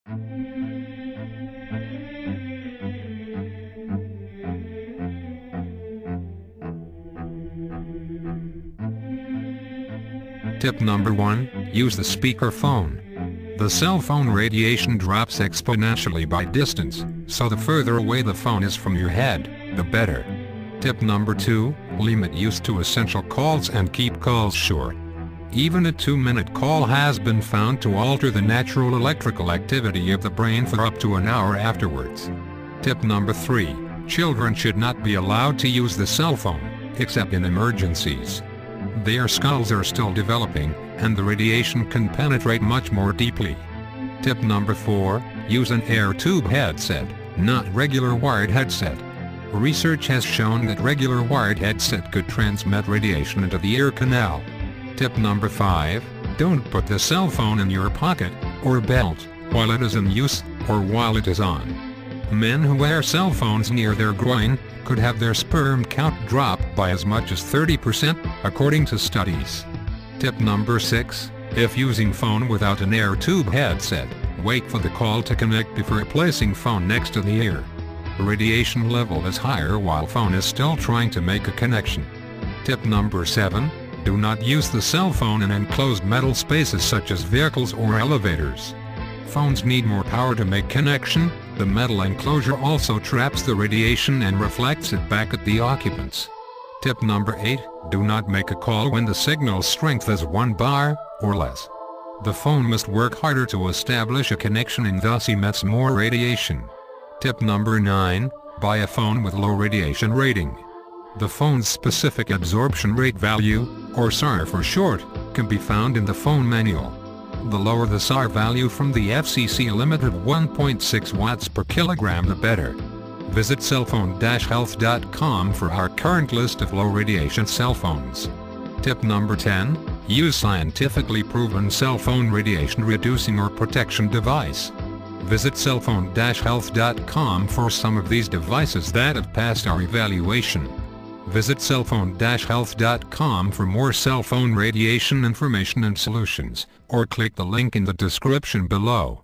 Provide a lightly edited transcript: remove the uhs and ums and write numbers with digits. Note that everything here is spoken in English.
Tip number 1, use the speakerphone. The cell phone radiation drops exponentially by distance, so the further away the phone is from your head, the better. Tip number 2, limit use to essential calls and keep calls short. Even a 2-minute call has been found to alter the natural electrical activity of the brain for up to an hour afterwards. Tip number 3, children should not be allowed to use the cell phone, except in emergencies. Their skulls are still developing, and the radiation can penetrate much more deeply. Tip number 4, use an air tube headset, not regular wired headset. Research has shown that regular wired headset could transmit radiation into the ear canal. Tip number 5, don't put the cell phone in your pocket, or belt, while it is in use, or while it is on. Men who wear cell phones near their groin could have their sperm count drop by as much as 30%, according to studies. Tip number 6, if using phone without an air tube headset, wait for the call to connect before placing phone next to the ear. Radiation level is higher while phone is still trying to make a connection. Tip number 7, do not use the cell phone in enclosed metal spaces such as vehicles or elevators. Phones need more power to make connection. The metal enclosure also traps the radiation and reflects it back at the occupants. Tip number 8, do not make a call when the signal strength is 1 bar or less. The phone must work harder to establish a connection and thus emits more radiation. Tip number 9, buy a phone with low radiation rating. The phone's specific absorption rate value, or SAR for short, can be found in the phone manual. The lower the SAR value from the FCC limit of 1.6 watts per kilogram, the better. Visit cellphone-health.com for our current list of low radiation cell phones. Tip number 10, use scientifically proven cell phone radiation reducing or protection device. Visit cellphone-health.com for some of these devices that have passed our evaluation. Visit cellphone-health.com for more cell phone radiation information and solutions, or click the link in the description below.